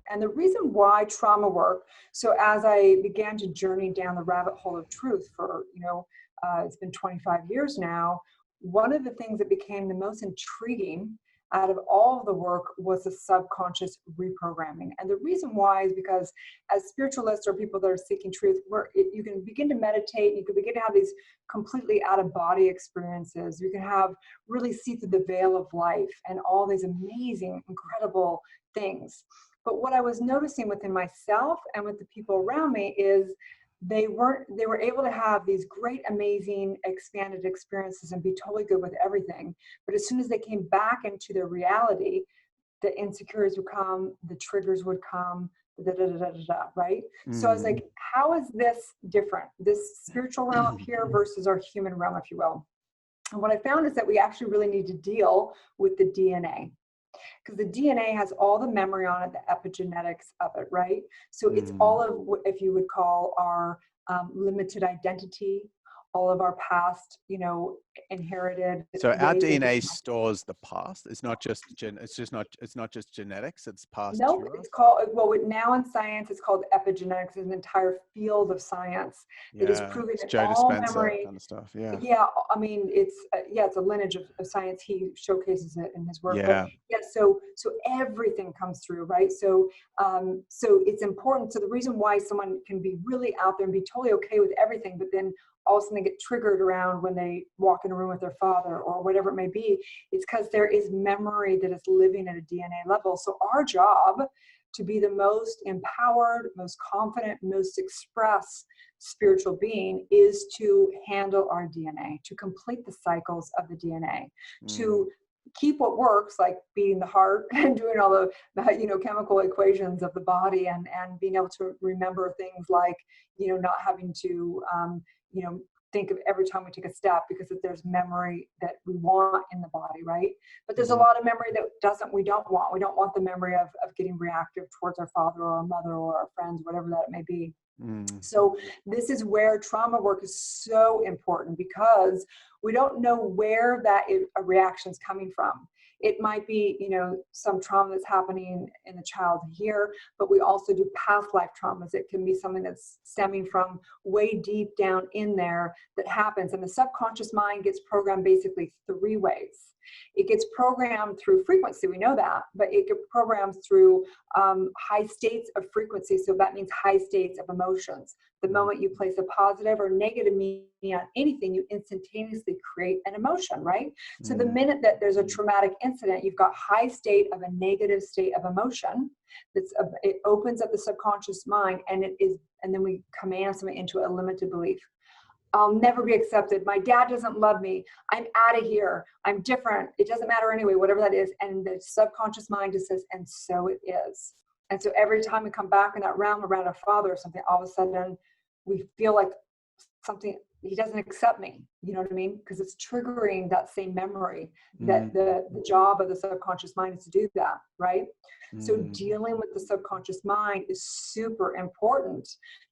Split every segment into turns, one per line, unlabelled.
And the reason why trauma work, so as I began to journey down the rabbit hole of truth for, it's been 25 years now, one of the things that became the most intriguing out of all of the work was the subconscious reprogramming. And the reason why is because as spiritualists or people that are seeking truth, you can begin to meditate, you can begin to have these completely out of body experiences. You can have really see through the veil of life and all these amazing, incredible things. But what I was noticing within myself and with the people around me is they were able to have these great, amazing, expanded experiences and be totally good with everything. But as soon as they came back into their reality, the insecurities would come, the triggers would come, right? So I was like, how is this different? This spiritual realm up here versus our human realm, if you will. And what I found is that we actually really need to deal with the DNA. Because the DNA has all the memory on it, the epigenetics of it, right? So it's all of what, if you would call our limited identity, all of our past, inherited.
So our DNA stores the past. It's not just it's not just genetics. It's past.
Nope, it's called, now in science, it's called epigenetics. It's an entire field of science that is proving that
Joe
all
Dispenza
memory
kind of stuff. Yeah.
Yeah, I mean, it's a lineage of science. He showcases it in his work.
Yeah.
But so everything comes through, right? So it's important. So the reason why someone can be really out there and be totally okay with everything, but then all of a sudden they get triggered around when they walk in a room with their father or whatever it may be, it's because there is memory that is living at a DNA level. So our job to be the most empowered, most confident, most express spiritual being is to handle our DNA, to complete the cycles of the DNA, to keep what works, like beating the heart and doing all the chemical equations of the body, and being able to remember things like not having to think of every time we take a step, because if there's memory that we want in the body, right? But there's a lot of memory that we don't want. We don't want the memory of getting reactive towards our father or our mother or our friends, whatever that may be. So this is where trauma work is so important, because we don't know where that a reaction is coming from. It might be, some trauma that's happening in the child here, but we also do past life traumas. It can be something that's stemming from way deep down in there that happens. And the subconscious mind gets programmed basically 3 ways. It gets programmed through frequency, we know that, but it gets programmed through high states of frequency. So that means high states of emotions. The moment you place a positive or negative meaning on anything, you instantaneously create an emotion, right? So the minute that there's a traumatic incident, you've got high state of a negative state of emotion. It opens up the subconscious mind, and then we command something into a limited belief. I'll never be accepted. My dad doesn't love me. I'm out of here. I'm different. It doesn't matter anyway, whatever that is. And the subconscious mind just says, and so it is. And so every time we come back in that realm around our father or something, all of a sudden we feel like something, he doesn't accept me. You know what I mean? Because it's triggering that same memory that the job of the subconscious mind is to do that, right? So dealing with the subconscious mind is super important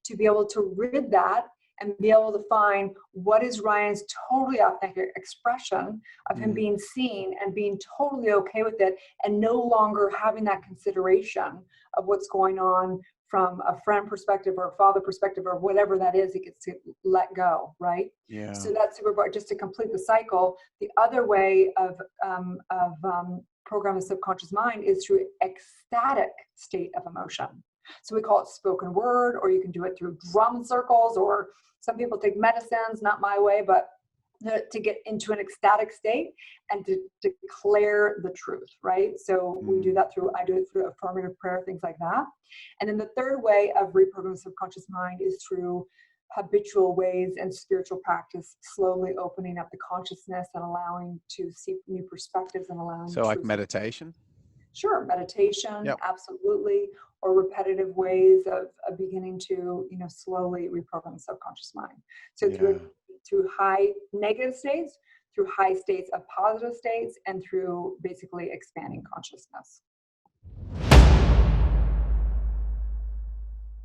to be able to rid that and be able to find what is Ryan's totally authentic expression of him being seen and being totally okay with it, and no longer having that consideration of what's going on from a friend perspective or a father perspective or whatever that is. It gets to let go, right?
Yeah.
So that's super important, just to complete the cycle. The other way of programming the subconscious mind is through ecstatic state of emotion. So we call it spoken word, or you can do it through drum circles, or some people take medicines, not my way, but to get into an ecstatic state and to declare the truth, right? So we do that I do it through affirmative prayer, things like that. And then the third way of reprogramming the subconscious mind is through habitual ways and spiritual practice, slowly opening up the consciousness and allowing to see new perspectives and allowing.
So like meditation?
Sure, meditation, absolutely, or repetitive ways of beginning to, slowly reprogram the subconscious mind. So through high negative states, through high states of positive states, and through basically expanding consciousness.